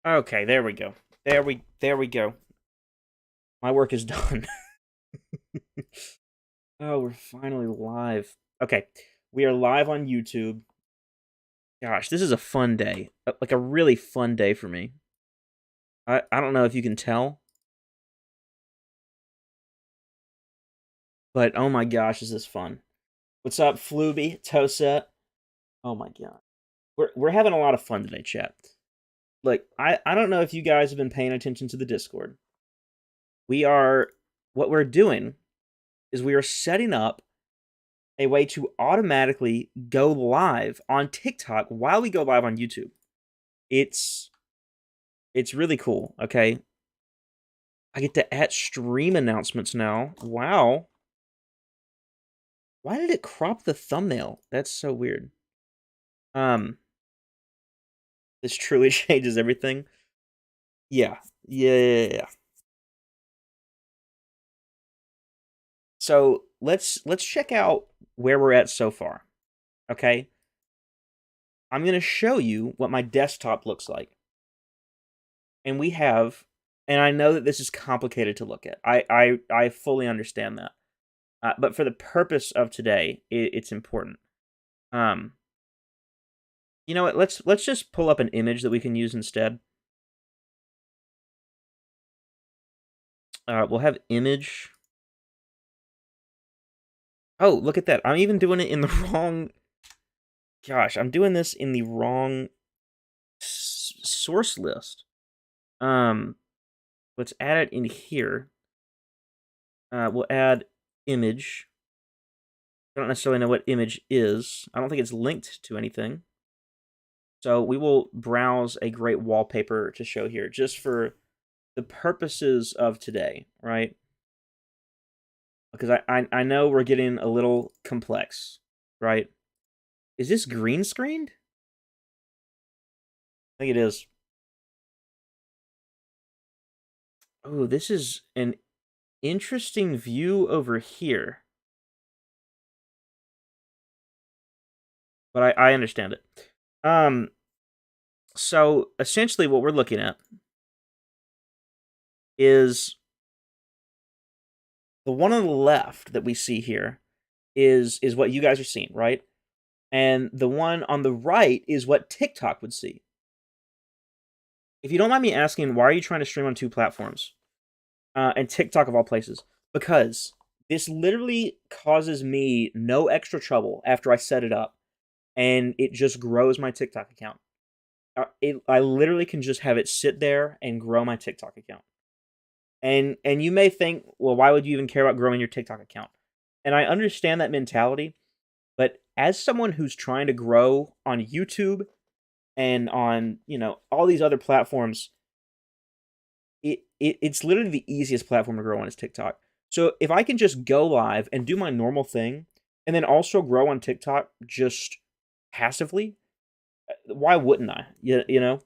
Okay, there we go. There we go. My work is done. Oh, we're finally live. Okay, we are live on YouTube. Gosh, this is a fun day. Like a really fun day for me. I don't know if you can tell, but oh my gosh, is this fun. What's up, Flooby, Tosa? Oh my god. We're having a lot of fun today, chat. Like, I don't know if you guys have been paying attention to the Discord. What we're doing is we are setting up a way to automatically go live on TikTok while we go live on YouTube. It's really cool, okay? I get to add stream announcements now. Wow. Why did it crop the thumbnail? That's so weird. This truly changes everything. Yeah. Yeah. So, let's check out where we're at so far. Okay? I'm going to show you what my desktop looks like. And we have, and I know that this is complicated to look at. I fully understand that. But for the purpose of today, it's important. You know what? Let's just pull up an image that we can use instead. We'll have image. Oh, look at that! I'm even doing it in the wrong. Gosh, I'm doing this in the wrong source list. Let's add it in here. We'll add image. I don't necessarily know what image is. I don't think it's linked to anything. So we will browse a great wallpaper to show here, just for the purposes of today, right? Because I know we're getting a little complex, right? Is this green screened? I think it is. Oh, this is an interesting view over here. But I understand it. So essentially what we're looking at is the one on the left that we see here is what you guys are seeing, right? And the one on the right is what TikTok would see. If you don't mind me asking, why are you trying to stream on two platforms? And TikTok of all places? Because this literally causes me no extra trouble after I set it up, and it just grows my TikTok account. I literally can just have it sit there and grow my TikTok account. And you may think, well, why would you even care about growing your TikTok account? And I understand that mentality, but as someone who's trying to grow on YouTube and on, all these other platforms, it's literally the easiest platform to grow on is TikTok. So if I can just go live and do my normal thing, and then also grow on TikTok just passively, why wouldn't I? You know?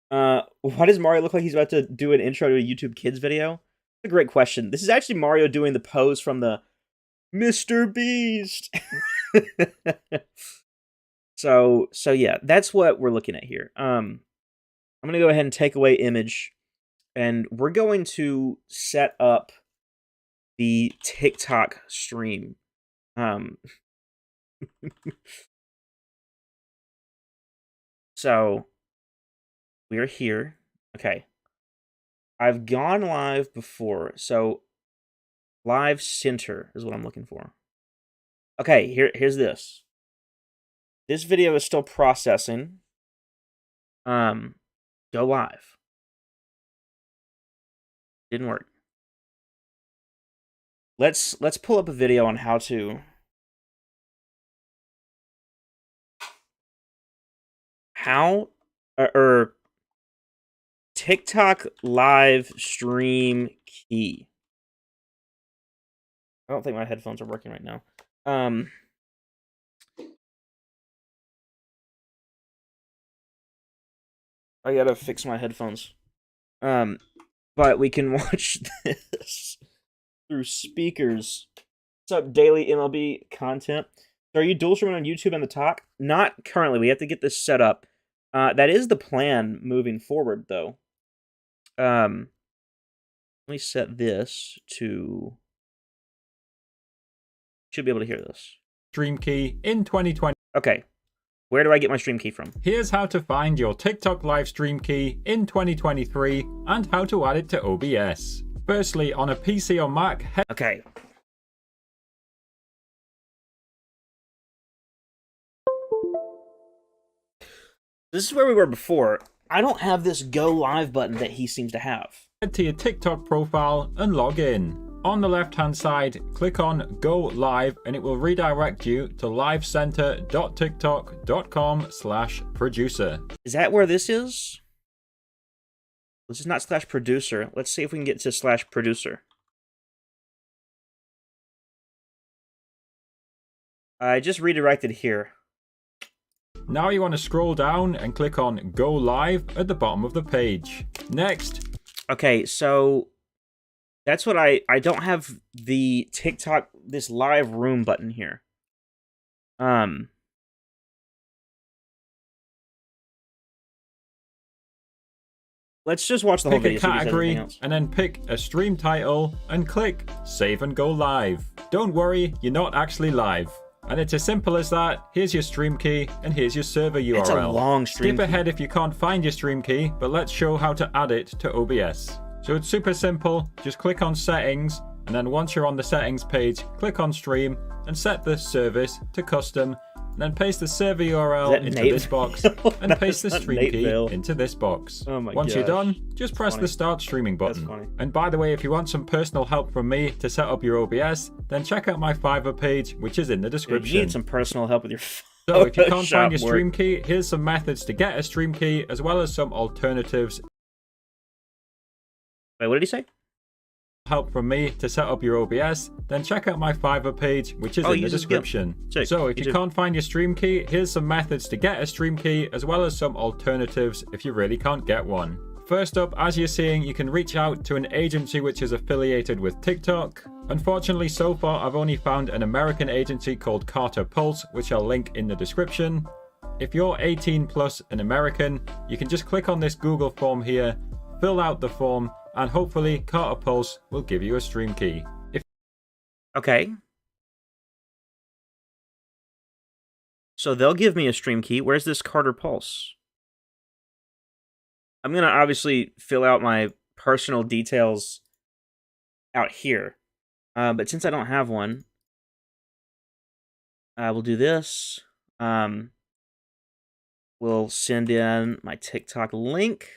Why does Mario look like he's about to do an intro to a YouTube Kids video? That's a great question. This is actually Mario doing the pose from the Mr. Beast. So yeah, that's what we're looking at here. I'm gonna go ahead and take away image, and we're going to set up the TikTok stream. So we're here. Okay. I've gone live before, so live center is what I'm looking for. Okay, here's this. This video is still processing. Go live. Didn't work. Let's pull up a video on how to TikTok live stream key. I don't think my headphones are working right now. I gotta fix my headphones. But we can watch this through speakers. What's up, daily MLB content? So are you dual streaming on YouTube and the talk? Not currently. We have to get this set up. That is the plan moving forward, though. Let me set this to... Should be able to hear this. Stream key in 2020. Okay. Where do I get my stream key from? Here's how to find your TikTok live stream key in 2023 and how to add it to OBS. Firstly, on a PC or Mac, Okay. This is where we were before. I don't have this go live button that he seems to have. head to your TikTok profile and log in. On the left hand side, click on Go Live and it will redirect you to livecenter.tiktok.com/producer. Is that where this is? This is not /producer. Let's see if we can get to /producer. I just redirected here. Now you want to scroll down and click on Go Live at the bottom of the page. Next. Okay, so that's what I don't have the TikTok, this live room button here. Let's just watch the whole video. Pick a category and then pick a stream title and click Save and Go Live. Don't worry, you're not actually live. And it's as simple as that. Here's your stream key and here's your server URL. It's a long stream Skip ahead if you can't find your stream key, but let's show how to add it to OBS. So it's super simple. Just click on settings and then once you're on the settings page, click on stream and set the service to custom. And then paste the server URL into this box and paste the stream key into this box. Oh my Once you're done, just press the start streaming button. And by the way, if you want some personal help from me to set up your OBS, then check out my Fiverr page, which is in the description. You need some personal help with your So if you can't find your stream key, here's some methods to get a stream key, as well as some alternatives. Wait, what did he say? Help from me to set up your OBS, then check out my Fiverr page, which is in the description. So if you can't find your stream key, here's some methods to get a stream key, as well as some alternatives if you really can't get one. First up, as you're seeing, you can reach out to an agency which is affiliated with TikTok. Unfortunately, so far I've only found an American agency called Carter Pulse, which I'll link in the description. If you're 18 plus and American, you can just click on this Google form here, fill out the form, and hopefully Carter Pulse will give you a stream key. Okay. So they'll give me a stream key. Where's this Carter Pulse? I'm going to obviously fill out my personal details out here. But since I don't have one, we'll do this. We'll send in my TikTok link.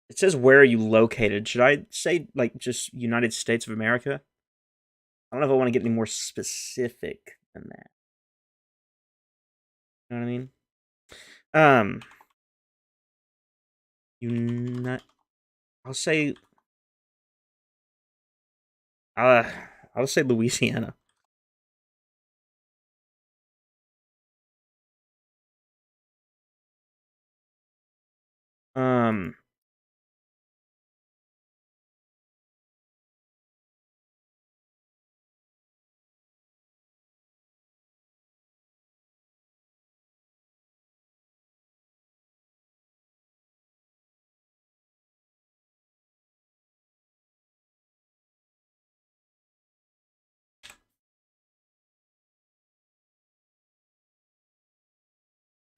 It says, where are you located? Should I say, like, just United States of America? I don't know if I want to get any more specific than that. You know what I mean? I'll say Louisiana.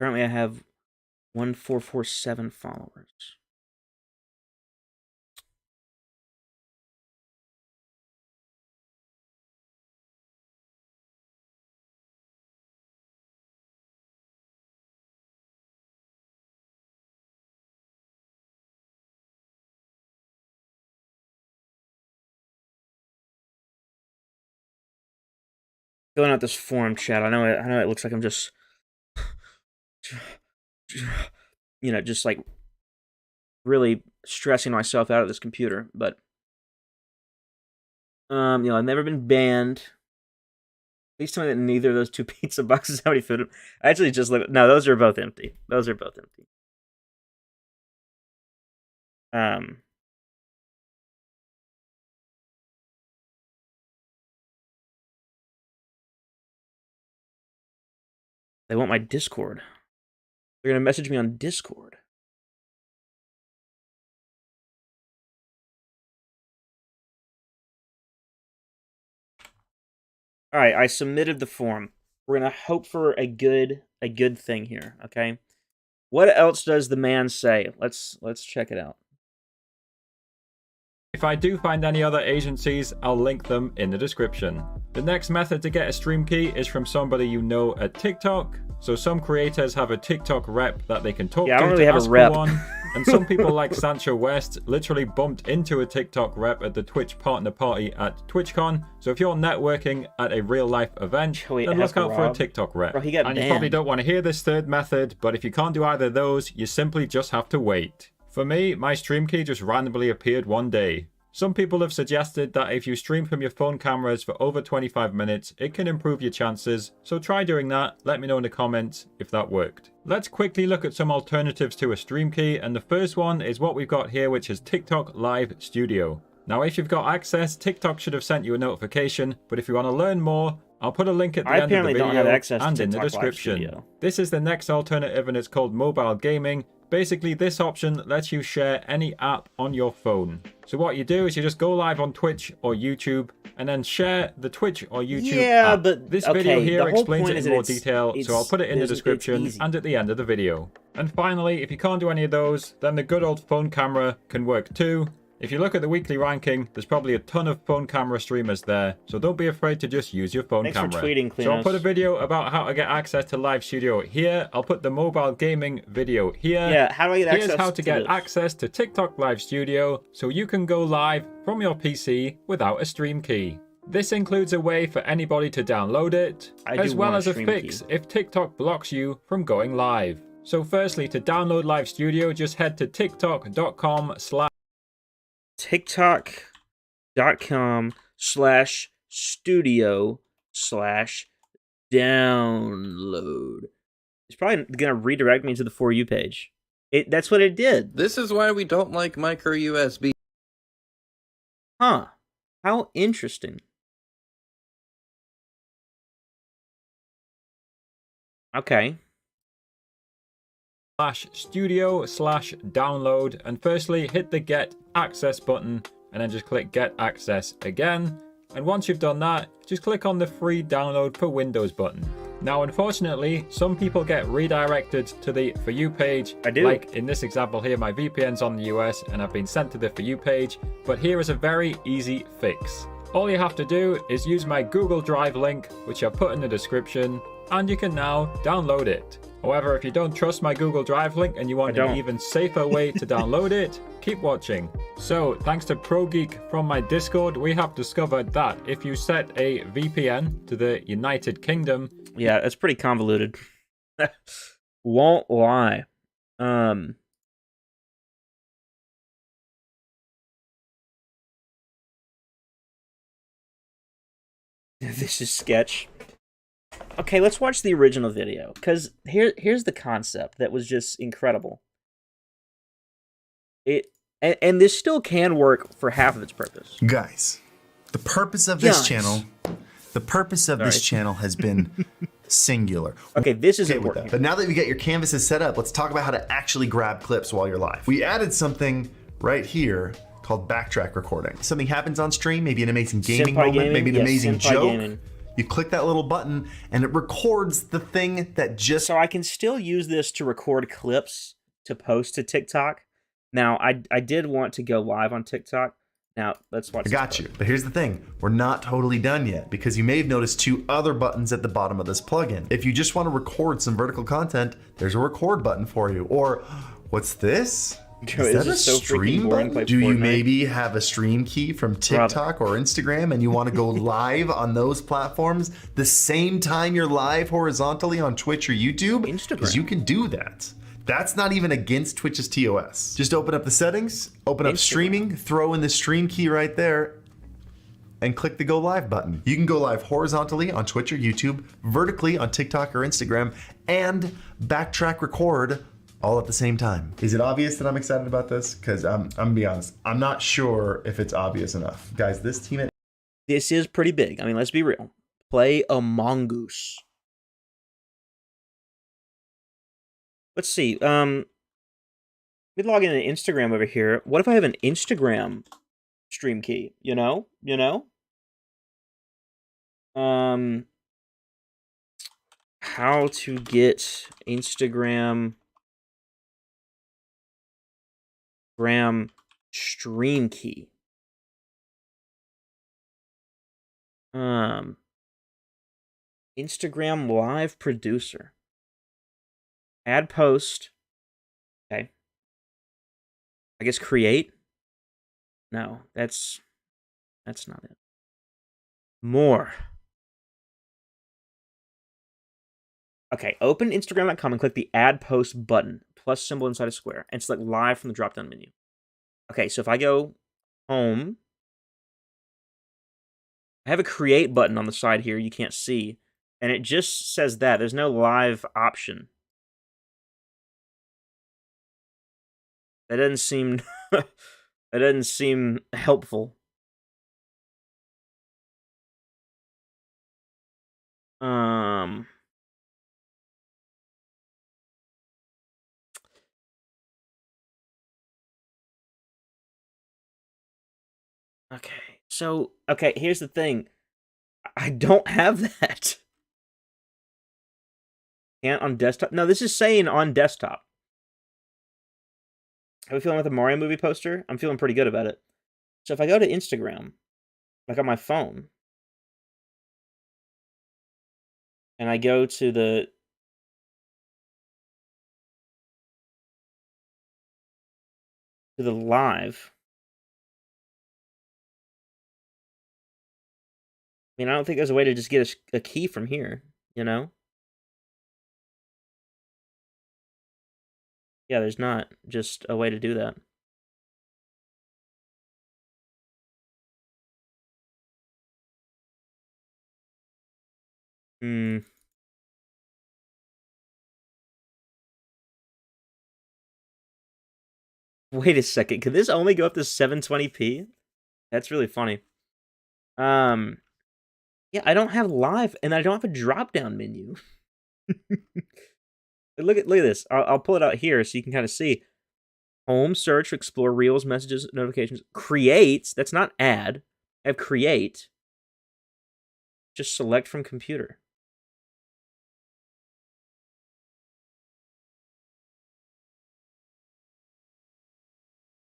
Currently, I have 1447 followers. Filling out this form, chat. I know it looks like I'm just, you know, just like really stressing myself out of this computer, but you know, I've never been banned. Please tell me that neither of those two pizza boxes have any food. I actually just look. No, those are both empty. Those are both empty. They want my Discord. They're gonna message me on Discord. All right, I submitted the form. We're gonna hope for a good thing here. Okay. What else does the man say? Let's check it out. If I do find any other agencies, I'll link them in the description. The next method to get a stream key is from somebody you know at TikTok. So some creators have a TikTok rep that they can talk to. I don't really have a rep. And some people like Sancho West literally bumped into a TikTok rep at the Twitch partner party at TwitchCon. So if you're networking at a real life event, then look out for a TikTok rep. Bro, and you probably don't want to hear this third method, but if you can't do either of those, you simply just have to wait. For me, my stream key just randomly appeared one day. Some people have suggested that if you stream from your phone cameras for over 25 minutes, it can improve your chances, so try doing that. Let me know in the comments if that worked. Let's quickly look at some alternatives to a stream key, and the first one is what we've got here, which is TikTok Live Studio. Now, if you've got access, TikTok should have sent you a notification, but if you want to learn more, I'll put a link at the end of the video and in the description. This is the next alternative, and it's called mobile gaming. Basically, this option lets you share any app on your phone. So what you do is you just go live on Twitch or YouTube and then share the Twitch or YouTube app. But this video here explains it in more detail, so I'll put it in the description and at the end of the video. And finally, if you can't do any of those, then the good old phone camera can work too. If you look at the weekly ranking, there's probably a ton of phone camera streamers there, so don't be afraid to just use your phone camera. Thanks for tweeting, Klinos. So I'll put a video about how to get access to Live Studio here. I'll put the mobile gaming video here. Yeah, how do I get access? Here's how to get access to TikTok Live Studio, so you can go live from your PC without a stream key. This includes a way for anybody to download it, as well as a fix if TikTok blocks you from going live. So firstly, to download Live Studio, just head to tiktok.com/studio/download. It's probably gonna redirect me to the For You page. That's what it did. This is why we don't like micro USB. Huh. How interesting. Okay. /studio/download, and firstly hit the get access button and then just click get access again, and once you've done that, just click on the free download for Windows button. Now unfortunately, some people get redirected to the For You page. I do. Like in this example here, my VPN's on the US and I've been sent to the For You page, but here is a very easy fix. All you have to do is use my Google Drive link, which I've put in the description, and you can now download it. However, if you don't trust my Google Drive link and you want an even safer way to download it, keep watching. So, thanks to ProGeek from my Discord, we have discovered that if you set a VPN to the United Kingdom... Yeah, it's pretty convoluted. Won't lie. This is sketch. Okay, let's watch the original video, because here's the concept that was just incredible. And this still can work for half of its purpose. Guys, the purpose of this channel has been singular. Okay, this isn't working. But now that we get your canvases set up, let's talk about how to actually grab clips while you're live. We added something right here called backtrack recording. Something happens on stream, maybe an amazing gaming moment, maybe an amazing joke. You click that little button and it records the thing that just... So I can still use this to record clips to post to TikTok. Now, I did want to go live on TikTok. Now, let's watch. I got you. But here's the thing. We're not totally done yet, because you may have noticed two other buttons at the bottom of this plugin. If you just want to record some vertical content, there's a record button for you. Or, what's this? Is that a stream button? Do you maybe have a stream key from TikTok or Instagram and you want to go live on those platforms the same time you're live horizontally on Twitch or YouTube? Because you can do that. That's not even against Twitch's TOS. Just open up the settings, open up streaming, throw in the stream key right there, and click the go live button. You can go live horizontally on Twitch or YouTube, vertically on TikTok or Instagram, and backtrack record all at the same time. Is it obvious that I'm excited about this? Because I'm gonna be honest, I'm not sure if it's obvious enough. Guys, this team at... This is pretty big. I mean, let's be real. Play a mongoose. Let's see. Let me log in an Instagram over here. What if I have an Instagram stream key? You know? How to get Instagram stream key. Instagram live producer. Add post. Okay. I guess create. No, that's not it. More. Okay, open Instagram.com and click the add post button, plus symbol inside a square, and select live from the drop-down menu. Okay, so if I go home, I have a create button on the side here you can't see, and it just says that. There's no live option. That doesn't seem that doesn't seem helpful. Okay. So, okay, here's the thing. I don't have that. Can't on desktop. No, this is saying on desktop. How are we feeling with the Mario movie poster? I'm feeling pretty good about it. So if I go to Instagram, like on my phone, and I go to the live, I mean, I don't think there's a way to just get a key from here, you know? Yeah, there's not just a way to do that. Wait a second. Could this only go up to 720p? That's really funny. Yeah, I don't have live, and I don't have a drop-down menu. Look at this. I'll pull it out here so you can kind of see. Home, search, explore, reels, messages, notifications. Create. That's not add. I have create. Just select from computer.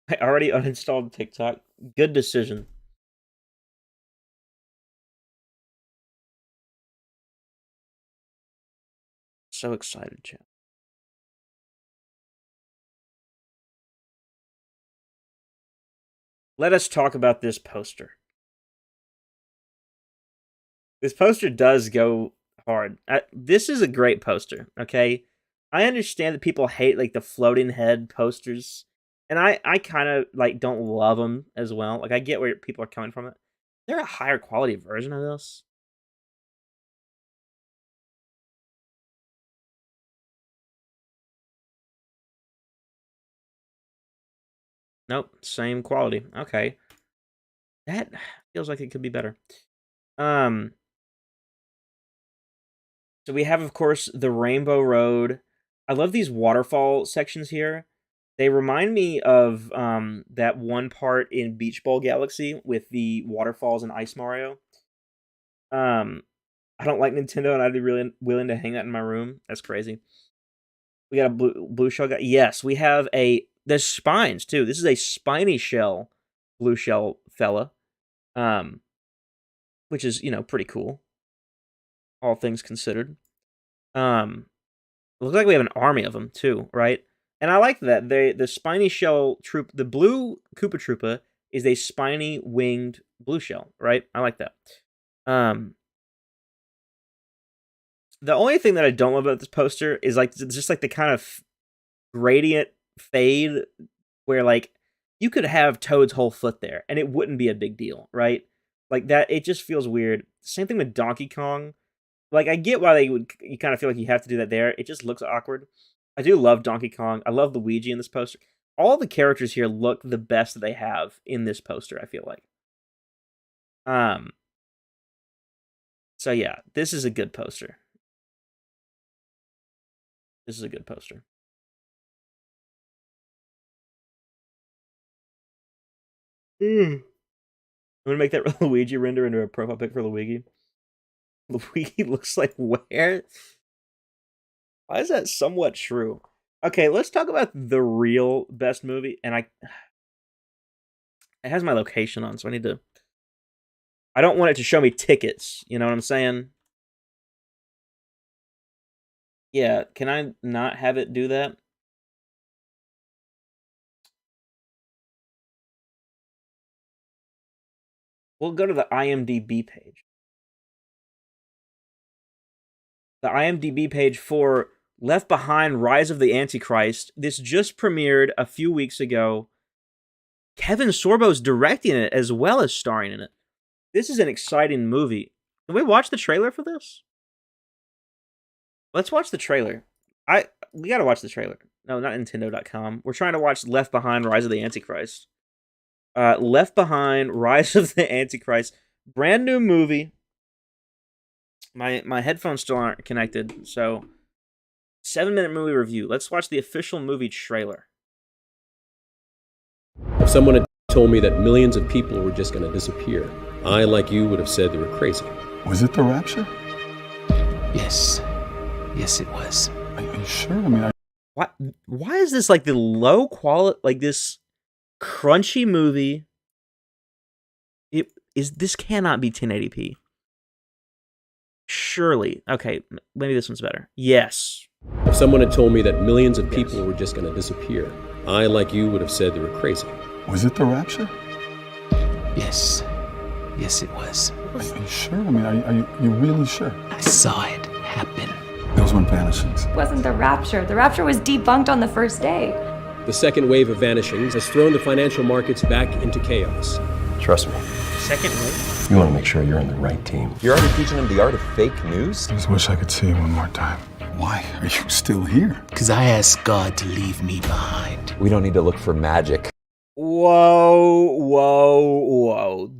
I already uninstalled TikTok. Good decision. So excited, chat. Let us talk about this poster. This poster does go hard. This is a great poster, okay? I understand that people hate, like, the floating head posters. And I kind of, like, don't love them as well. Like, I get where people are coming from it. They're a higher quality version of this. Nope, same quality. Okay. That feels like it could be better. So we have, of course, the Rainbow Road. I love these waterfall sections here. They remind me of that one part in Beach Ball Galaxy with the waterfalls and Ice Mario. I don't like Nintendo, and I'd be really willing to hang that in my room. That's crazy. We got a blue shell guy. Yes, we have there's spines too. This is a spiny shell blue shell fella. Which is, pretty cool. All things considered. Looks like we have an army of them too, right? And I like that. The spiny shell troop, the blue Koopa Troopa is a spiny winged blue shell, right? I like that. The only thing that I don't love about this poster is like just like the kind of gradient fade where like you could have Toad's whole foot there and it wouldn't be a big deal, right? Like that, it just feels weird. Same thing with Donkey Kong. Like I get why you kind of feel like you have to do that there. It just looks awkward. I do love Donkey Kong. I love Luigi in this poster. All the characters here look the best that they have in this poster, I feel like. So yeah, this is a good poster. This is a good poster. I'm gonna make that Luigi render into a profile pic for Luigi. Luigi looks like where? Why is that somewhat true? Okay, let's talk about the real best movie. And it has my location on, so I need to... I don't want it to show me tickets. You know what I'm saying? Yeah, can I not have it do that? We'll go to the IMDb page. The IMDb page for Left Behind: Rise of the Antichrist. This just premiered a few weeks ago. Kevin Sorbo's directing it as well as starring in it. This is an exciting movie. Can we watch the trailer for this? Let's watch the trailer. We gotta watch the trailer. No, not Nintendo.com. We're trying to watch Left Behind: Rise of the Antichrist. Left Behind: Rise of the Antichrist. Brand new movie. My headphones still aren't connected, so 7-minute movie review. Let's watch the official movie trailer. If someone had told me that millions of people were just going to disappear, I, like you, would have said they were crazy. Was it the rapture? Yes. Yes, it was. Are you sure? I mean, why is this like the low quality, like this crunchy movie? This cannot be 1080p. Surely. Okay, maybe this one's better. Yes. If someone had told me that millions of people were just going to disappear, I, like you, would have said they were crazy. Was it the rapture? Yes. Yes, it was. Are you sure? I mean, are you really sure? I saw it happen. Those weren't vanishings. It wasn't the rapture. The rapture was debunked on the first day. The second wave of vanishings has thrown the financial markets back into chaos. Trust me. Second wave? You want to make sure you're on the right team. You're already teaching them the art of fake news? I just wish I could see you one more time. Why are you still here? Because I asked God to leave me behind. We don't need to look for magic. Whoa.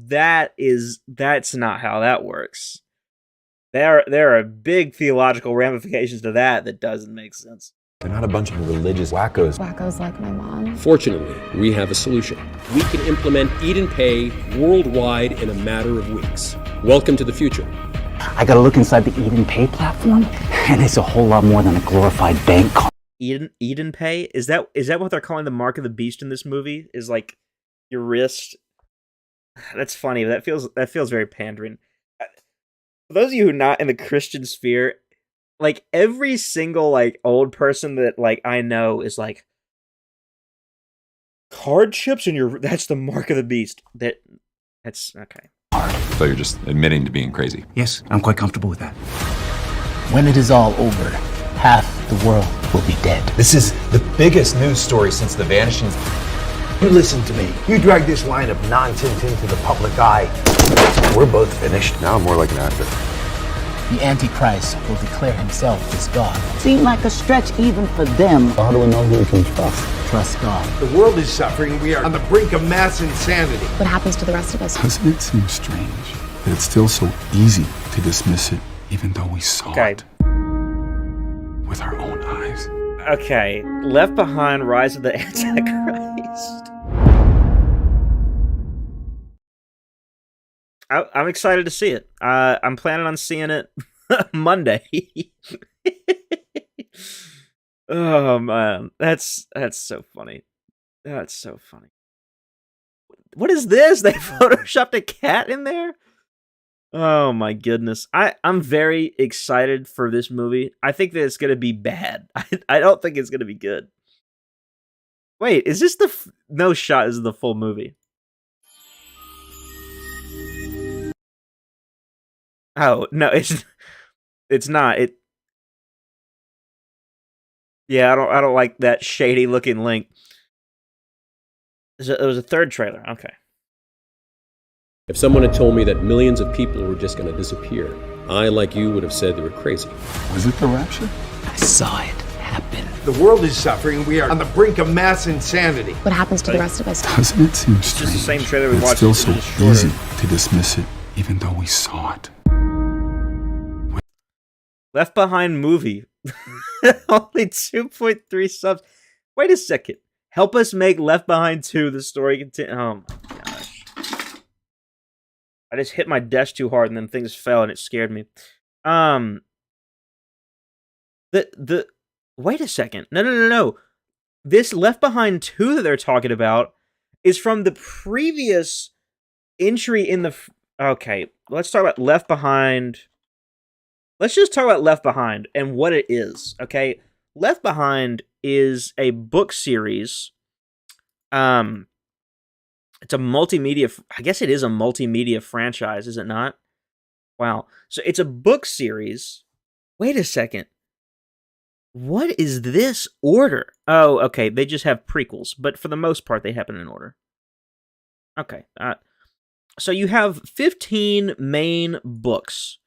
That's not how that works. There are big theological ramifications to that doesn't make sense. They're not a bunch of religious wackos. Wackos like my mom. Fortunately, we have a solution. We can implement Eat and Pay worldwide in a matter of weeks. Welcome to the future. I gotta look inside the Eat and Pay platform, and it's a whole lot more than a glorified bank card. Eat and Pay? Is that what they're calling the mark of the beast in this movie? Is like your wrist? That's funny. That feels very pandering. For those of you who are not in the Christian sphere, like every single like old person that like I know is like card chips and that's the mark of the beast. That's okay. So you're just admitting to being crazy? Yes, I'm quite comfortable with that. When it is all over, half the world will be dead. This is the biggest news story since the vanishings. You listen to me. You drag this line of nonsense into the public eye. We're both finished. Now I'm more like an actor. The Antichrist will declare himself as God. Seemed like a stretch even for them. How do we know who we can trust? Trust God. The world is suffering. We are on the brink of mass insanity. What happens to the rest of us? Doesn't it seem strange that it's still so easy to dismiss it, even though we saw it with our own eyes? Okay, Left Behind: Rise of the Antichrist. I'm excited to see it. I'm planning on seeing it Monday. Oh man, that's so funny. That's so funny. What is this? They photoshopped a cat in there? Oh my goodness. I'm very excited for this movie. I think that it's gonna be bad. I don't think it's gonna be good. Wait, is this no shot? This is the full movie. Oh no, it's not. Yeah, I don't like that shady looking link. It was a third trailer. Okay. If someone had told me that millions of people were just going to disappear, I, like you, would have said they were crazy. Was it the rapture? I saw it happen. The world is suffering. We are on the brink of mass insanity. What happens to the rest of us? Doesn't it seem strange? It's the same trailer we It's watched. still so easy to dismiss it, even though we saw it. Left Behind movie. Only 2.3 subs. Wait a second. Help us make Left Behind 2 the story continue. Oh my gosh. I just hit my desk too hard and then things fell and it scared me. Wait a second. No. This Left Behind 2 that they're talking about is from the previous entry in the... Okay, let's talk about Left Behind. Let's just talk about Left Behind and what it is, okay? Left Behind is a book series. It's a multimedia... I guess it is a multimedia franchise, is it not? Wow. So it's a book series. Wait a second. What is this order? Oh, okay. They just have prequels, but for the most part, they happen in order. Okay. So you have 15 main books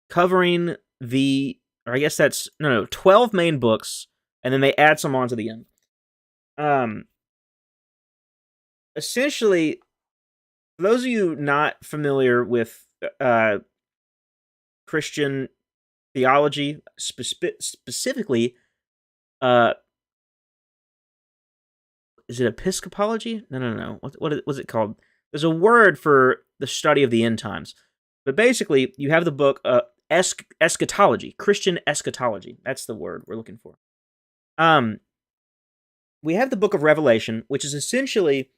covering the... Or I guess that's... No, 12 main books, and then they add some on to the end. Essentially, for those of you not familiar with Christian theology, specifically, is it episcopology? No. What was it called? There's a word for the study of the end times. But basically, you have the book eschatology, Christian eschatology. That's the word we're looking for. We have the book of Revelation, which is essentially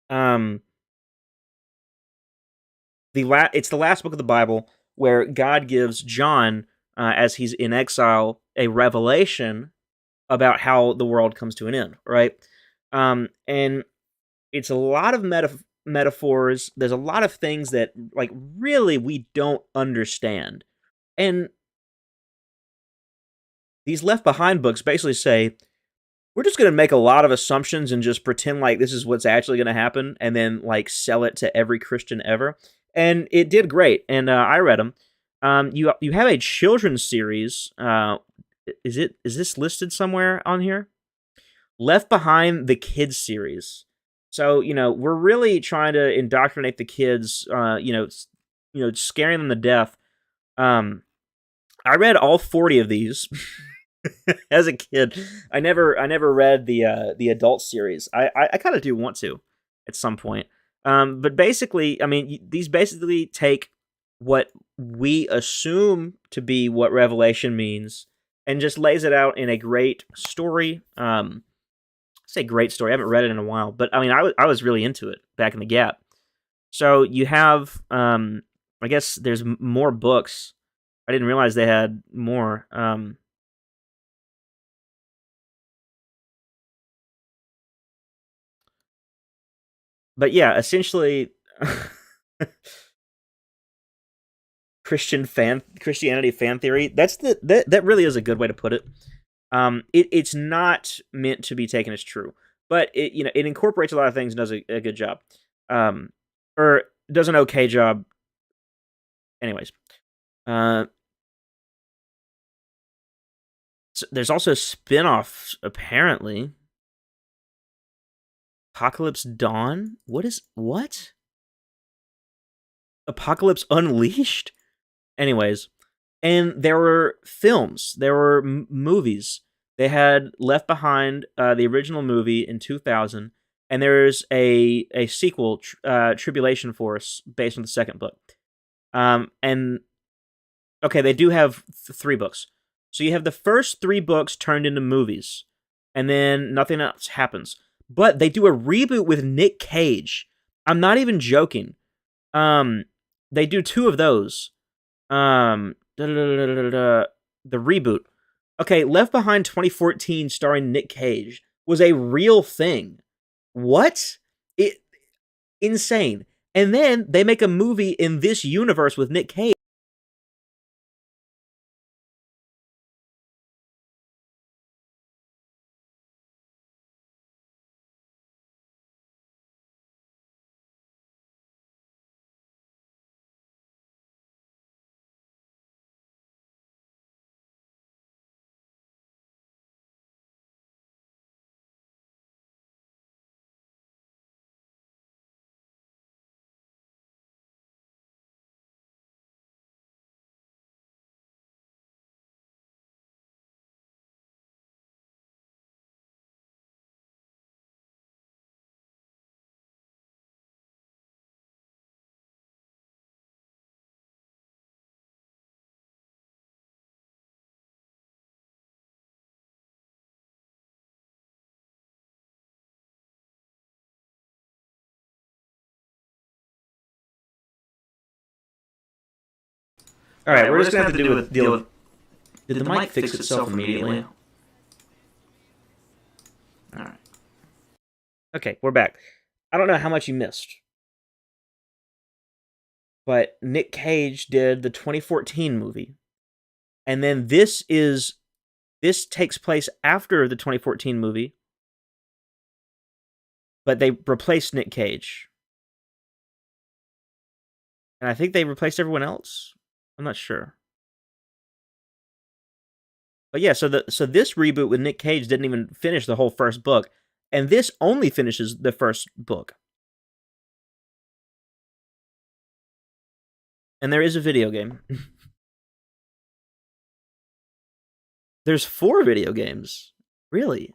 it's the last book of the Bible where God gives John, as he's in exile, a revelation about how the world comes to an end, right? And it's a lot of metaphors. There's a lot of things that, like, really we don't understand. And these Left Behind books basically say, we're just going to make a lot of assumptions and just pretend like this is what's actually going to happen, and then, like, sell it to every Christian ever. And it did great, and I read them. You have a children's series. Is this listed somewhere on here? Left Behind, the kids series. So, we're really trying to indoctrinate the kids. Scaring them to death. I read all 40 of these as a kid. I never read the adult series. I kind of do want to at some point. But basically, I mean, these basically take what we assume to be what Revelation means and just lays it out in a great story. I say great story. I haven't read it in a while, but I mean, I was really into it back in the gap. So you have, I guess there's more books. I didn't realize they had more. But yeah, essentially, Christianity fan theory. That really is a good way to put it. It's not meant to be taken as true, but it incorporates a lot of things and does a good job, or does an okay job. Anyways, so there's also spin-offs apparently. Apocalypse Dawn? What? Apocalypse Unleashed? Anyways, and there were films, there were movies. They had Left Behind, the original movie in 2000, and there's a sequel, Tribulation Force, based on the second book. And okay, they do have 3 books. So you have the first 3 books turned into movies, and then nothing else happens. But they do a reboot with Nick Cage. I'm not even joking. They do 2 of those. The reboot. Okay, Left Behind 2014 starring Nick Cage was a real thing. What? Insane. And then they make a movie in this universe with Nick Cage. All right, we're just gonna have to deal with. Did the mic fix itself immediately? All right. Okay, we're back. I don't know how much you missed, but Nick Cage did the 2014 movie, and then this takes place after the 2014 movie, but they replaced Nick Cage, and I think they replaced everyone else. I'm not sure. But yeah, so this reboot with Nick Cage didn't even finish the whole first book, and this only finishes the first book. And there is a video game. There's 4 video games. Really?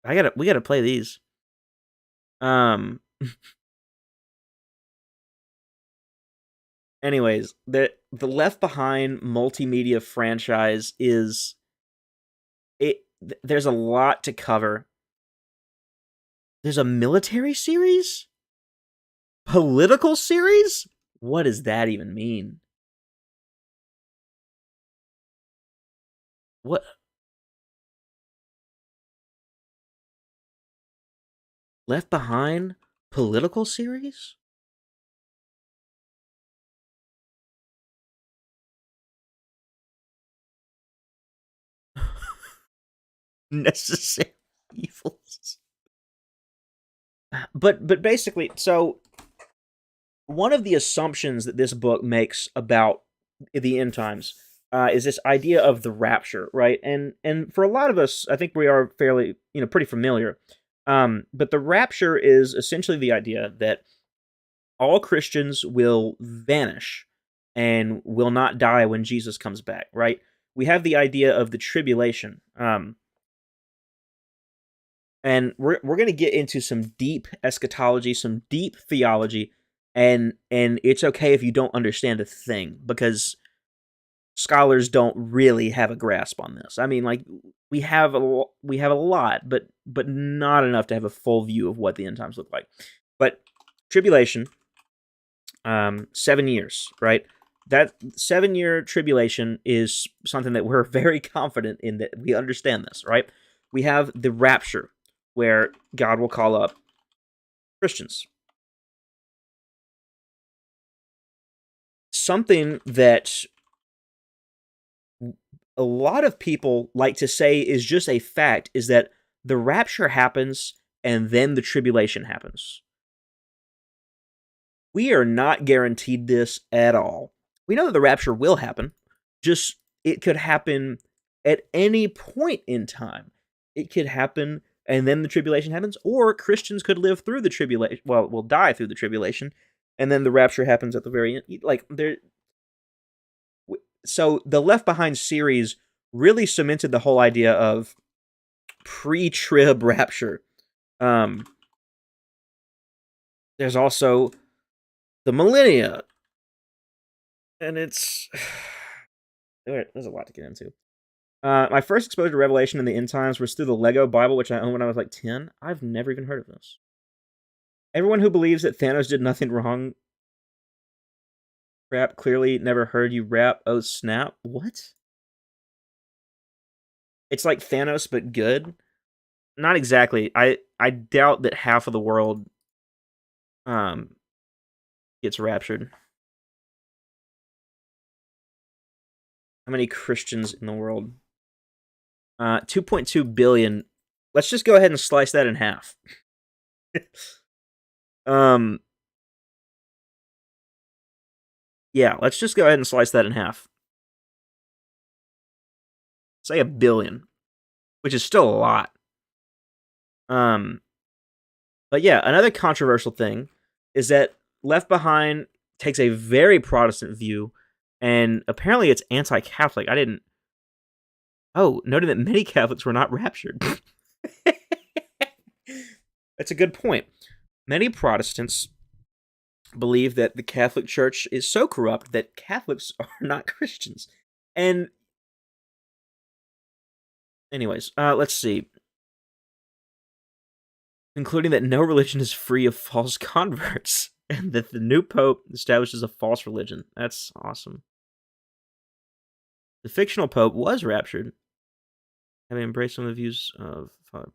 We gotta play these. Anyways, the Left Behind multimedia franchise is there's a lot to cover. There's a military series? Political series? What does that even mean? What? Left Behind political series? Necessary evils. But basically, so one of the assumptions that this book makes about the end times is this idea of the rapture, right? And for a lot of us, I think we are fairly, pretty familiar. But the rapture is essentially the idea that all Christians will vanish and will not die when Jesus comes back, right? We have the idea of the tribulation. And we're going to get into some deep eschatology, some deep theology, and it's okay if you don't understand a thing, because scholars don't really have a grasp on this. I mean, like, we have a lot, but not enough to have a full view of what the end times look like. But tribulation, 7 years, right? That 7-year tribulation is something that we're very confident in, that we understand this, right? We have the rapture, where God will call up Christians. Something that a lot of people like to say is just a fact is that the rapture happens and then the tribulation happens. We are not guaranteed this at all. We know that the rapture will happen, just it could happen at any point in time. It could happen and then the tribulation happens, or Christians could live through the tribulation, will die through the tribulation, and then the rapture happens at the very end. So the Left Behind series really cemented the whole idea of pre-trib rapture. There's also the millennia, and there's a lot to get into. My first exposure to Revelation and the end times was through the Lego Bible, which I owned when I was like 10. I've never even heard of this. Everyone who believes that Thanos did nothing wrong, rap, clearly never heard you rap. Oh, snap. What? It's like Thanos, but good? Not exactly. I doubt that half of the world gets raptured. How many Christians in the world? 2.2 billion. Let's just go ahead and slice that in half. Yeah, let's just go ahead and slice that in half. Say 1 billion, which is still a lot. But yeah, another controversial thing is that Left Behind takes a very Protestant view, and apparently it's anti-Catholic. Noted that many Catholics were not raptured. That's a good point. Many Protestants believe that the Catholic Church is so corrupt that Catholics are not Christians. And anyways, let's see. Concluding that no religion is free of false converts. and that the new pope establishes a false religion. That's awesome. The fictional pope was raptured, having embraced some of the views of Father.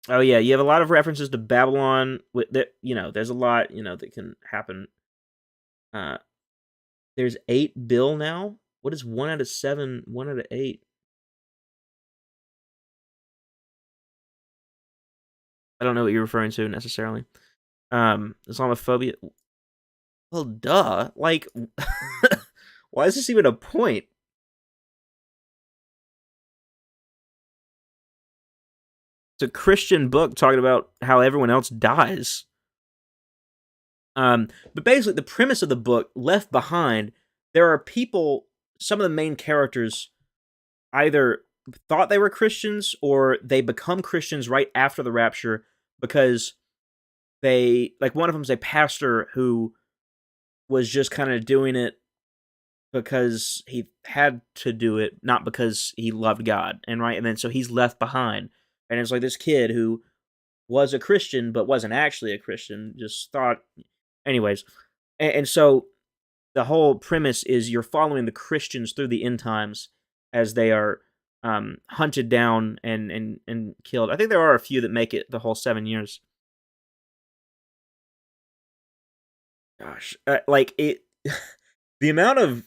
Oh yeah, you have a lot of references to Babylon. There's a lot that can happen. There's 8 Bill now. What is 1 out of 7? 1 out of 8. I don't know what you're referring to necessarily. Islamophobia. Well, duh. Like, why is this even a point? It's a Christian book talking about how everyone else dies. But basically, the premise of the book, Left Behind, there are people, some of the main characters either thought they were Christians or they become Christians right after the rapture because one of them is a pastor who was just kind of doing it because he had to do it, not because he loved God. And then so he's left behind. And it's like this kid who was a Christian but wasn't actually a Christian, just thought. Anyways, and so the whole premise is you're following the Christians through the end times as they are hunted down and killed. I think there are a few that make it the whole 7 years. Gosh, the amount of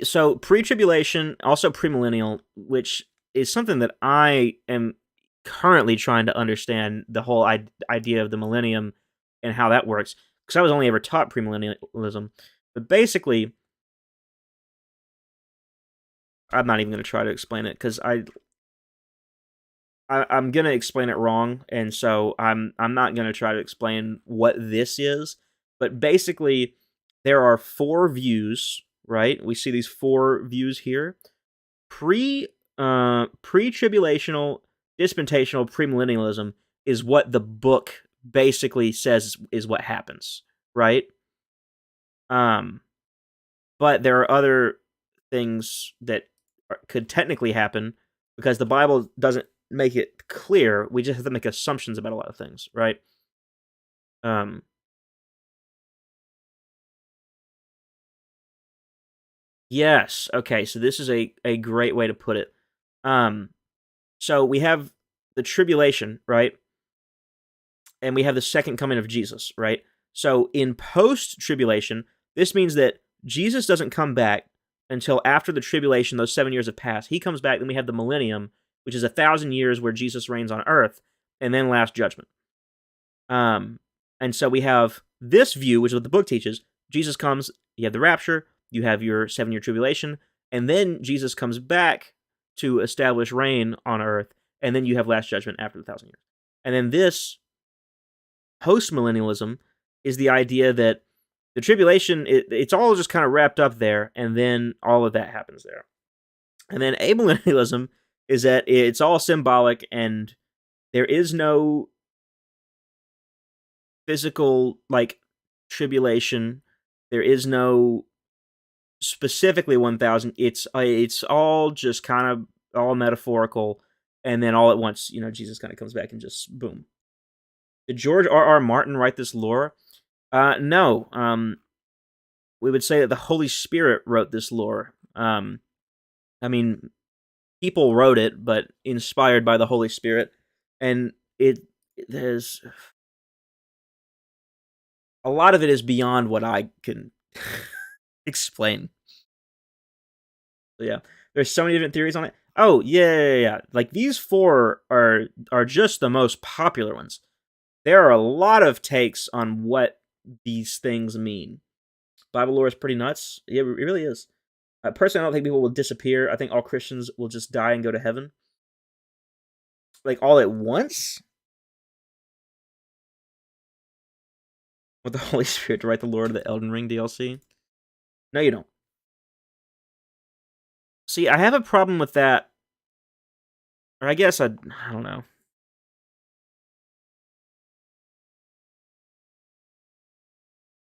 so pre-tribulation, also premillennial, which is something that I am currently trying to understand the whole idea of the millennium and how that works, because I was only ever taught premillennialism. But basically, I'm not even going to try to explain it because I'm going to explain it wrong, and so I'm not going to try to explain what this is. But basically, there are 4 views, right? We see these 4 views here. Pre-tribulational, dispensational, premillennialism is what the book basically says is what happens, right? But there are other things that could technically happen because the Bible doesn't make it clear. We just have to make assumptions about a lot of things, right? Yes. Okay. So this is a great way to put it. So we have the tribulation, right? And we have the second coming of Jesus, right? So in post-tribulation, this means that Jesus doesn't come back until after the tribulation, those 7 years have passed. He comes back, then we have the millennium, which is 1,000 years where Jesus reigns on earth, and then last judgment. And so we have this view, which is what the book teaches. Jesus comes, you have the rapture, you have your 7-year tribulation, and then Jesus comes back to establish reign on earth, and then you have last judgment after the 1,000 years. And then this post-millennialism is the idea that the tribulation, it's all just kind of wrapped up there, and then all of that happens there. And then amillennialism is that it's all symbolic, and there is no physical, tribulation. There is no specifically 1,000. It's all just kind of all metaphorical, and then all at once, Jesus kind of comes back and just boom. Did George R.R. Martin write this lore? No. We would say that the Holy Spirit wrote this lore. People wrote it, but inspired by the Holy Spirit, and there's a lot of it is beyond what I can explain. So yeah, there's so many different theories on it. Oh yeah. Like these 4 are just the most popular ones. There are a lot of takes on what these things mean. Bible lore is pretty nuts. Yeah, it really is. Personally, I don't think people will disappear. I think all Christians will just die and go to heaven. All at once? With the Holy Spirit to write the Lord of the Elden Ring DLC? No, you don't. See, I have a problem with that. Or I guess I don't know.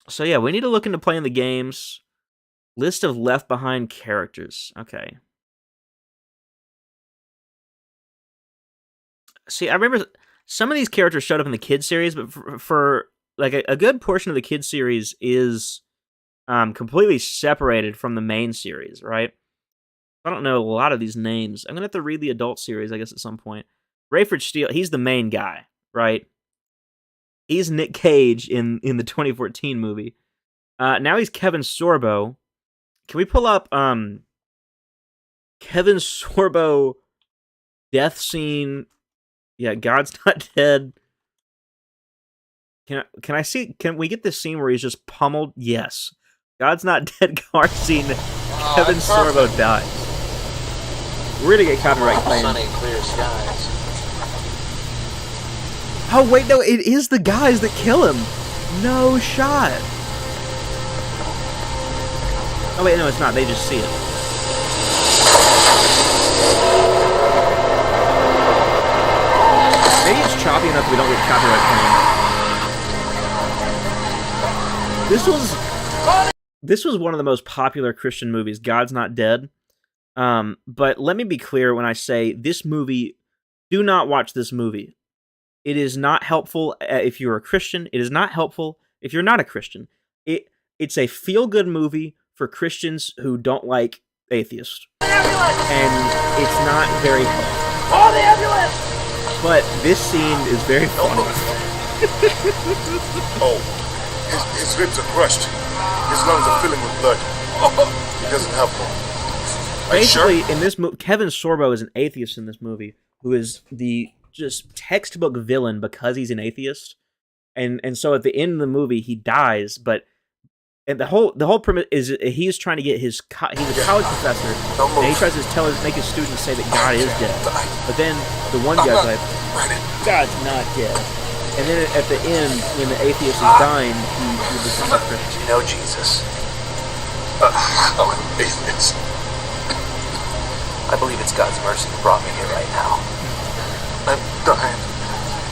So yeah, we need to look into playing the games. List of Left Behind characters. Okay. See, I remember some of these characters showed up in the kids series, but for like a good portion of the kids series is completely separated from the main series, right? I don't know a lot of these names. I'm gonna have to read the adult series, I guess, at some point. Rayford Steele, he's the main guy, right? He's Nick Cage in the 2014 movie. Now he's Kevin Sorbo. Can we pull up Kevin Sorbo death scene? Yeah, God's Not Dead. Can I see? Can we get this scene where he's just pummeled? Yes. God's Not Dead car scene. Kevin Sorbo dies. We're gonna get copyright claim. Sunny, clear skies. Oh wait, no, it is the guys that kill him. No shot. Oh wait, no, it's not. They just see it. Maybe it's choppy enough we don't get copyright claim. This was one of the most popular Christian movies, God's Not Dead. But let me be clear when I say this movie, do not watch this movie. It is not helpful if you're a Christian. It is not helpful if you're not a Christian. It's a feel-good movie for Christians who don't like atheists. And it's not very helpful. Oh, the ambulance! But this scene is very funny. Oh, his ribs are crushed. His lungs are filling with blood. He doesn't have one. Basically, in this movie, Kevin Sorbo is an atheist in this movie who is the just textbook villain because he's an atheist. And so at the end of the movie, he dies, but and the whole premise is he's trying to get he's a college professor, and he tries to make his students say that God is dead. But then the one guy's like, God's not dead. And then at the end, when the atheist is dying, he becomes a Christian. You know Jesus. I'm an atheist. I believe it's God's mercy that brought me here right now. I'm dying.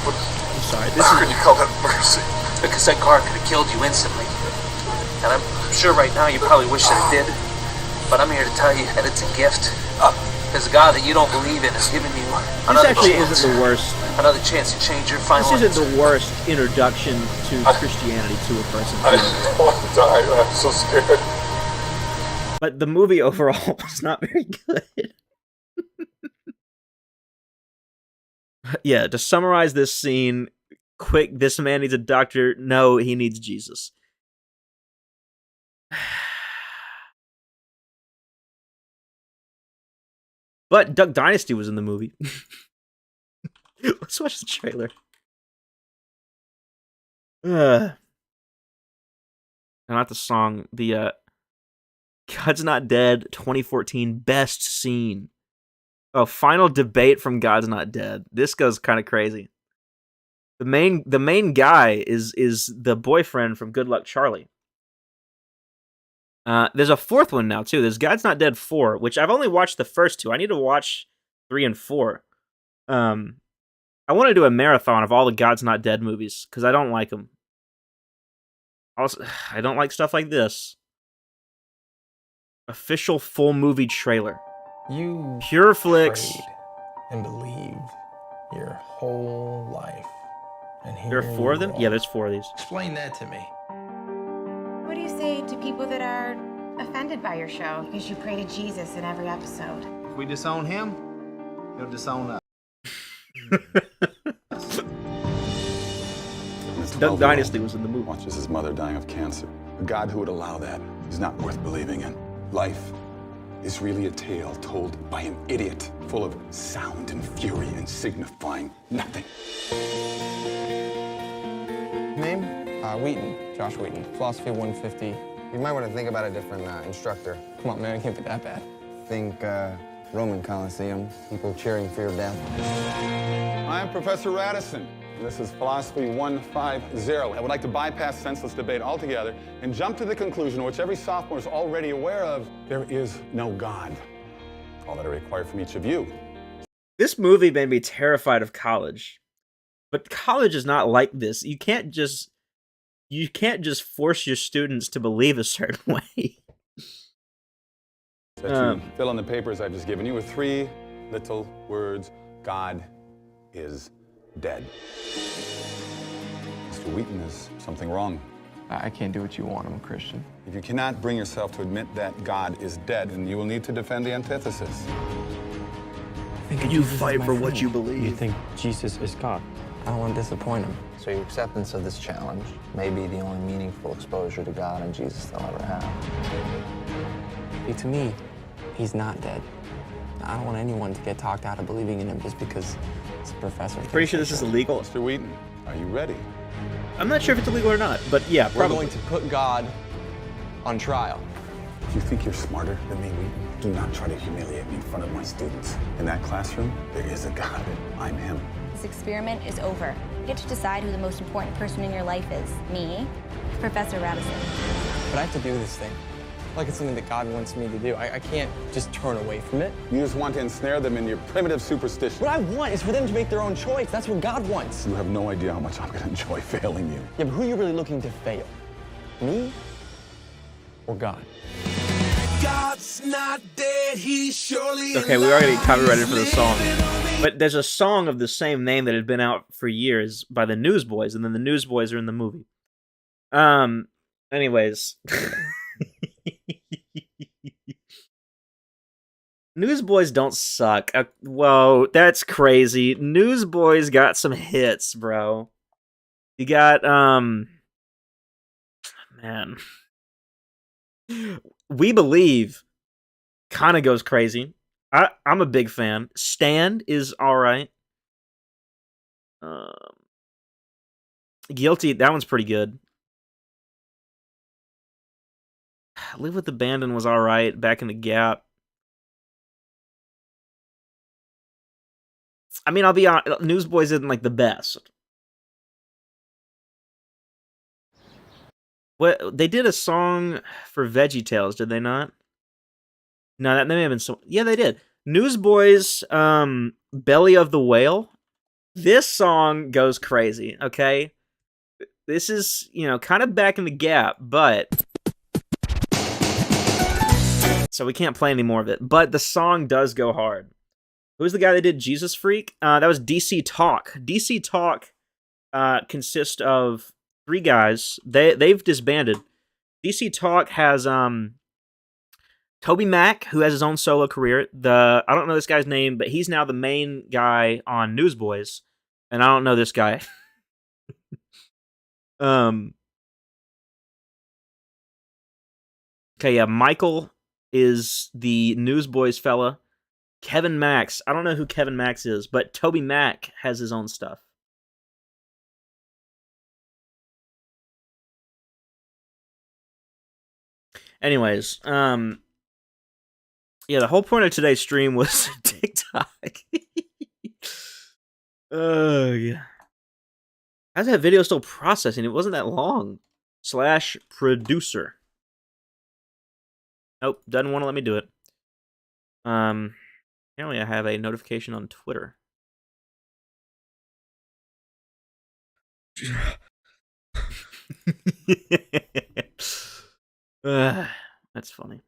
I'm sorry, How can you call that mercy? Because that car could have killed you instantly. And I'm sure right now you probably wish that it did. But I'm here to tell you that it's a gift. Because the God that you don't believe in has given you another chance. Isn't the worst. Another chance to change your final This isn't the worst introduction to Christianity to a person. I don't want to die. I'm so scared. But the movie overall was not very good. Yeah, to summarize this scene, quick, this man needs a doctor. No, he needs Jesus. But Duck Dynasty was in the movie. Let's watch the trailer. Not the song. The God's Not Dead 2014 best scene. Oh, final debate from God's Not Dead. This goes kind of crazy. The main guy is the boyfriend from Good Luck Charlie. There's a fourth one now too. There's God's Not Dead 4, which I've only watched the first two. I need to watch 3 and 4. I want to do a marathon of all the God's Not Dead movies because I don't like them. Also, I don't like stuff like this. Official full movie trailer. You Pure Flicks and believed your whole life. And here there are 4 of them? Yeah, there's 4 of these. Explain that to me. What do you say to people that are offended by your show because you pray to Jesus in every episode? If we disown him, he'll disown us. Duck Dynasty was in the movie. Watches his mother dying of cancer. A God who would allow that is not worth believing in. Life is really a tale told by an idiot, full of sound and fury and signifying nothing. Name? Wheaton. Josh Wheaton. Philosophy 150. You might want to think about a different instructor. Come on, man, it can't be that bad. Think Roman Coliseum, people cheering for your death. I am Professor Radisson. This is Philosophy 150. I would like to bypass senseless debate altogether and jump to the conclusion, which every sophomore is already aware of, there is no God. All that I require from each of you. This movie made me terrified of college. But college is not like this. You can't just force your students to believe a certain way. That you fill in the papers I've just given you with 3 little words. God is dead. Mr. Wheaton, is something wrong? I can't do what you want. I'm a Christian. If you cannot bring yourself to admit that God is dead, then you will need to defend the antithesis. You fight for what you believe. You think Jesus is God? I don't want to disappoint him. So your acceptance of this challenge may be the only meaningful exposure to God and Jesus they'll ever have. See, to me, he's not dead. I don't want anyone to get talked out of believing in him just because it's a professor. Pretty sure this is illegal. Mr. Wheaton, are you ready? I'm not sure if it's illegal or not, but yeah, probably. We're going to put God on trial. If you think you're smarter than me, Wheaton, do not try to humiliate me in front of my students. In that classroom, there is a God. I'm him. This experiment is over. You get to decide who the most important person in your life is. Me, Professor Radisson. But I have to do this thing. Like it's something that God wants me to do. I can't just turn away from it. You just want to ensnare them in your primitive superstition. What I want is for them to make their own choice. That's what God wants. You have no idea how much I'm going to enjoy failing you. Yeah, but who are you really looking to fail? Me or God? God's not dead, he's surely Okay, we already copyrighted for the song. But there's a song of the same name that had been out for years by the Newsboys, and then the Newsboys are in the movie. Anyways. Newsboys don't suck. Whoa, that's crazy. Newsboys got some hits, bro. You got, man. We Believe kind of goes crazy. I'm a big fan. Stand is alright. Guilty, that one's pretty good. Live with Abandon was alright. Back in the Gap. I mean, I'll be honest, Newsboys isn't like the best. What, they did a song for VeggieTales, did they not? No, that may have been so. Yeah, they did. Newsboys, Belly of the Whale. This song goes crazy, okay? This is, kind of back in the gap, but... So we can't play any more of it. But the song does go hard. Who's the guy that did Jesus Freak? That was DC Talk. DC Talk consists of 3 guys. They've disbanded. DC Talk has Toby Mac, who has his own solo career. I don't know this guy's name, but he's now the main guy on Newsboys, and I don't know this guy. Okay, yeah, Michael is the Newsboys fella. Kevin Max, I don't know who Kevin Max is, but Toby Mac has his own stuff. Anyways, yeah, the whole point of today's stream was TikTok. Yeah. How's that video still processing? It wasn't that long. /producer. Nope, doesn't want to let me do it. Apparently I have a notification on Twitter. That's funny.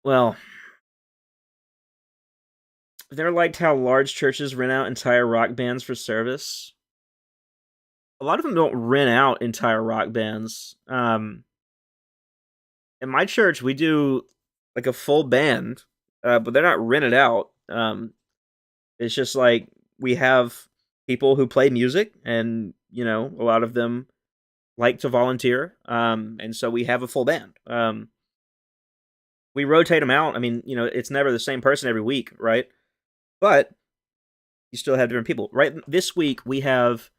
Well, they're liked how large churches rent out entire rock bands for service. A lot of them don't rent out entire rock bands. In my church, we do like a full band, but they're not rented out. It's just like we have people who play music, and a lot of them like to volunteer, and so we have a full band. We rotate them out. I mean, it's never the same person every week, right? But you still have different people, right? This week we have,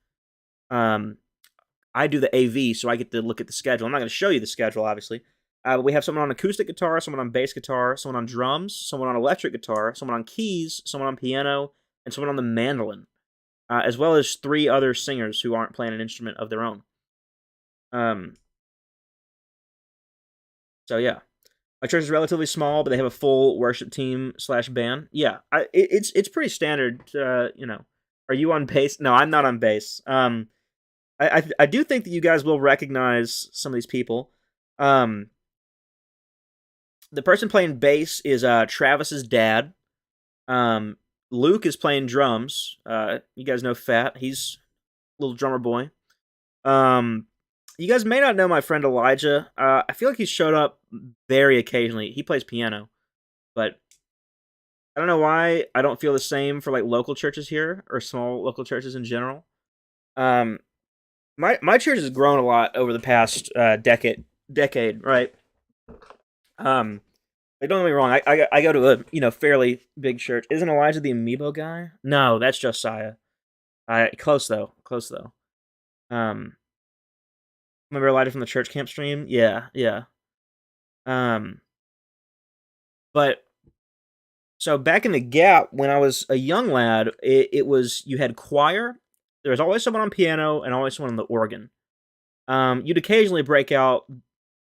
I do the AV, so I get to look at the schedule. I'm not going to show you the schedule, obviously. But we have someone on acoustic guitar, someone on bass guitar, someone on drums, someone on electric guitar, someone on keys, someone on piano, and someone on the mandolin, as well as 3 other singers who aren't playing an instrument of their own. So yeah, my church is relatively small, but they have a full worship team / band. Yeah, it's pretty standard. Are you on bass? No, I'm not on bass. I do think that you guys will recognize some of these people. The person playing bass is Travis's dad. Luke is playing drums. You guys know Fat. He's a little drummer boy. You guys may not know my friend Elijah. I feel like he's showed up very occasionally. He plays piano, but I don't know why I don't feel the same for like local churches here or small local churches in general. My church has grown a lot over the past decade, right? Like, don't get me wrong. I go to a fairly big church. Isn't Elijah the amiibo guy? No, that's Josiah. Close though. Remember Elijah from the church camp stream? Yeah. But so back in the Gap when I was a young lad, it was you had choir. There was always someone on piano and always someone on the organ. You'd occasionally break out,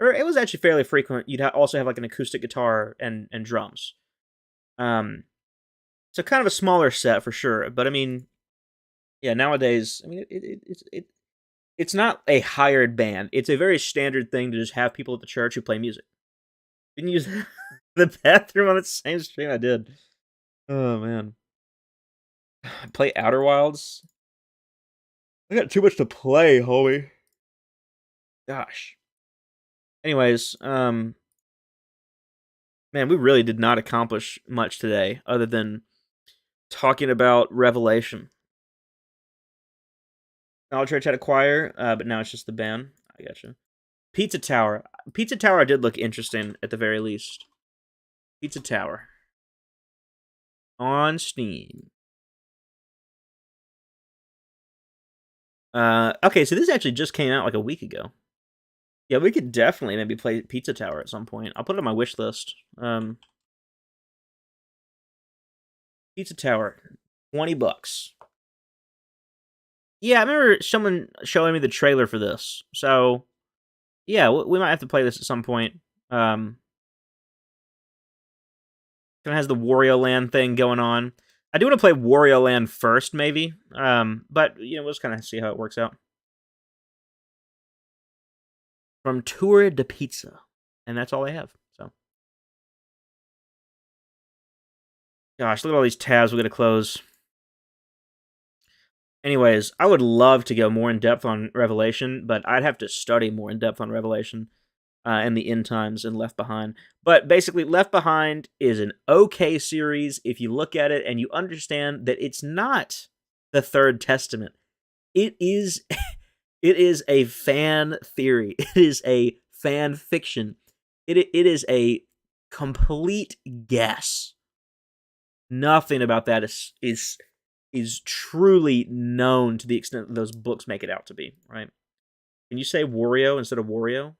or it was actually fairly frequent. You'd also have like an acoustic guitar and drums. So kind of a smaller set for sure. But I mean, yeah, nowadays, I mean, it's not a hired band. It's a very standard thing to just have people at the church who play music. Didn't use the bathroom on the same stream I did. Oh man, play Outer Wilds. I got too much to play, homie. Gosh. Anyways, man, we really did not accomplish much today other than talking about Revelation. Knowledge Church had a choir, but now it's just the band. I gotcha. Pizza Tower. Pizza Tower did look interesting at the very least. Pizza Tower. On Steam. Okay, so this actually just came out like a week ago. Yeah, we could definitely maybe play Pizza Tower at some point. I'll put it on my wish list. Pizza Tower, $20. Yeah, I remember someone showing me the trailer for this. So, yeah, we might have to play this at some point. Kind of has the Wario Land thing going on. I do want to play Wario Land first, maybe. But, we'll just kind of see how it works out. From Tour de Pizza. And that's all I have, so. Gosh, look at all these tabs we got to close. Anyways, I would love to go more in depth on Revelation, but I'd have to study more in depth on Revelation and the end times and Left Behind. But basically, Left Behind is an okay series if you look at it and you understand that it's not the Third Testament. It is a fan theory. It is a fan fiction. It is a complete guess. Nothing about that is truly known to the extent that those books make it out to be, right? Can you say Wario instead of Wario?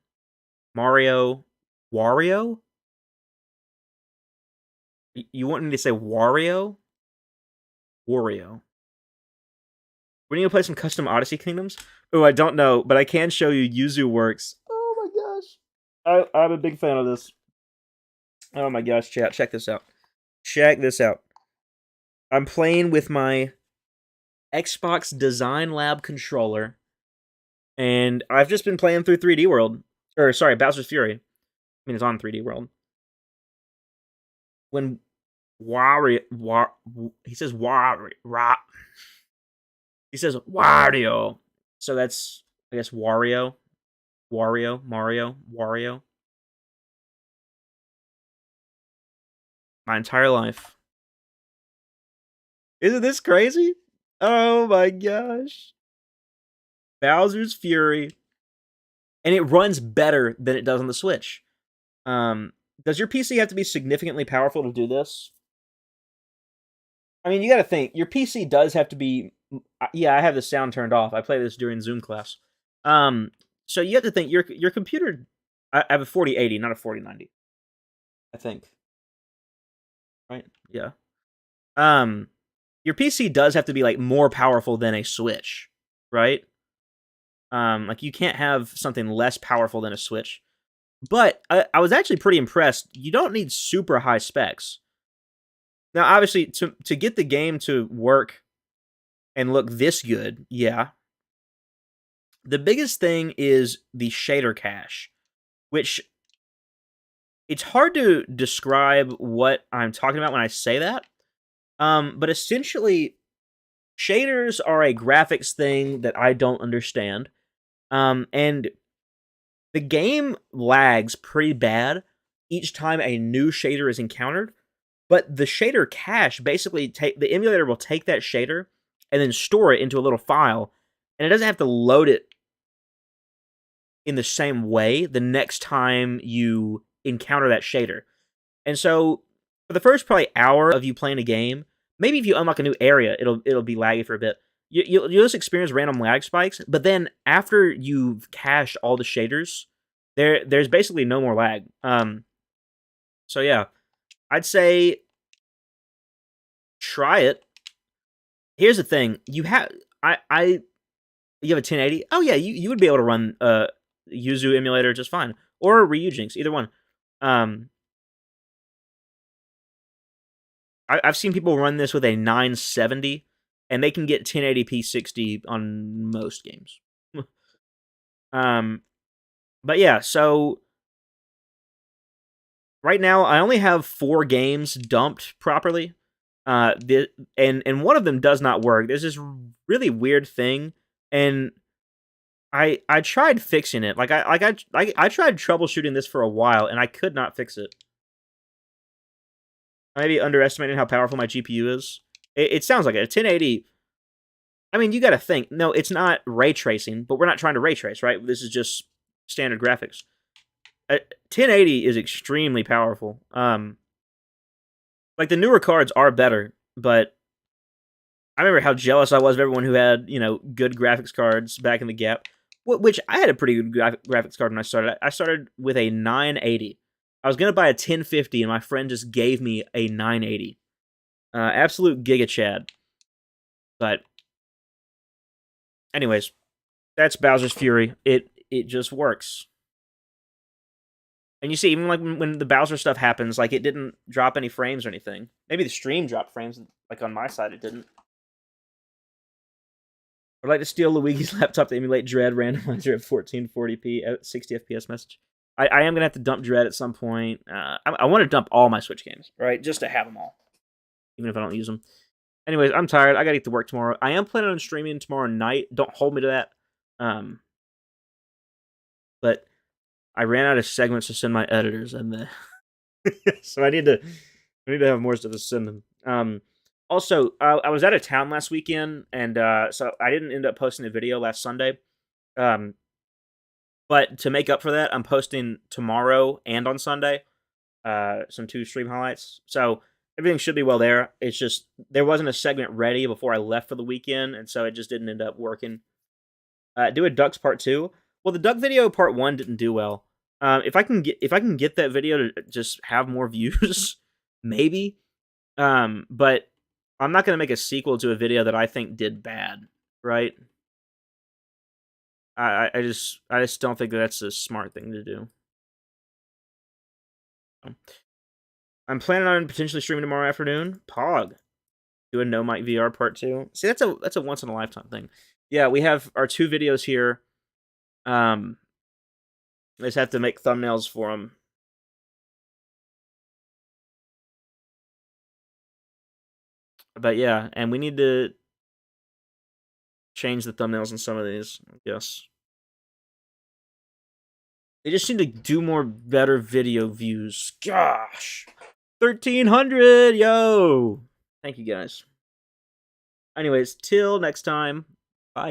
Mario? Wario? You want me to say Wario? Wario. We're going to play some custom Odyssey Kingdoms? Oh, I don't know, but I can show you Yuzu Works. Oh my gosh. I'm a big fan of this. Oh my gosh, chat. Check this out. Check this out. I'm playing with my Xbox Design Lab controller, and I've just been playing through 3D World. Or, sorry, Bowser's Fury. I mean, it's on 3D World. When Wario... He says Wario. He says Wario. So that's, I guess, Wario. Mario. Wario. My entire life. Isn't this crazy? Oh my gosh. Bowser's Fury. And it runs better than it does on the Switch. Does your PC have to be significantly powerful to do this? I mean, you gotta think. Your PC does have to be... Yeah, I have the sound turned off. I play this during Zoom class. So you have to think, your computer... I have a 4080, not a 4090. I think. Right? Yeah. Your PC does have to be, like, more powerful than a Switch. Right? Like, you can't have something less powerful than a Switch. But I was actually pretty impressed. You don't need super high specs. Now, obviously, to get the game to work and look this good, yeah. The biggest thing is the shader cache, which it's hard to describe what I'm talking about when I say that. But essentially, shaders are a graphics thing that I don't understand. And the game lags pretty bad each time a new shader is encountered. But the shader cache basically the emulator will take that shader and then store it into a little file, and it doesn't have to load it in the same way the next time you encounter that shader. And so for the first probably hour of you playing a game, maybe if you unlock a new area, it'll be laggy for a bit. You'll just experience random lag spikes, but then after you've cached all the shaders, there's basically no more lag. So yeah, I'd say try it. Here's the thing: you have you have a 1080. Oh yeah, you would be able to run Yuzu emulator just fine, or Ryujinx, either one. I've seen people run this with a 970, and they can get 1080p 60 on most games. But yeah, so right now I only have 4 games dumped properly. And one of them does not work. There's this really weird thing, and I tried fixing it. I tried troubleshooting this for a while, and I could not fix it. I may be underestimating how powerful my GPU is. It sounds like it. A 1080. I mean, you got to think. No, it's not ray tracing, but we're not trying to ray trace, right? This is just standard graphics. 1080 is extremely powerful. Like the newer cards are better, but I remember how jealous I was of everyone who had, good graphics cards back in the gap. Which I had a pretty good graphics card when I started. I started with a 980. I was gonna buy a 1050, and my friend just gave me a 980. Absolute giga chad. But anyways, that's Bowser's Fury. It just works. And you see, even like when the Bowser stuff happens, like it didn't drop any frames or anything. Maybe the stream dropped frames, like on my side it didn't. I'd like to steal Luigi's laptop to emulate Dread randomizer at 1440p at 60 FPS message. I am going to have to dump Dread at some point. I want to dump all my Switch games, right? Just to have them all. Even if I don't use them. Anyways, I'm tired. I got to get to work tomorrow. I am planning on streaming tomorrow night. Don't hold me to that. But I ran out of segments to send my editors, and so I need to have more stuff to send them. Also, I was out of town last weekend, and so I didn't end up posting a video last Sunday. But to make up for that, I'm posting tomorrow and on Sunday some 2 stream highlights. So everything should be well there. It's just there wasn't a segment ready before I left for the weekend, and so it just didn't end up working. Do a Ducks Part 2. Well, the Duck video Part 1 didn't do well. If I can get that video to just have more views, maybe. But I'm not going to make a sequel to a video that I think did bad, right? I just don't think that's a smart thing to do. I'm planning on potentially streaming tomorrow afternoon. Pog. Do a No Mic VR Part 2. See, that's a once in a lifetime thing. Yeah, we have our 2 videos here. I just have to make thumbnails for them. But yeah, and we need to change the thumbnails in some of these, I guess. They just need to do better video views. Gosh. 1,300, yo! Thank you, guys. Anyways, till next time. Bye.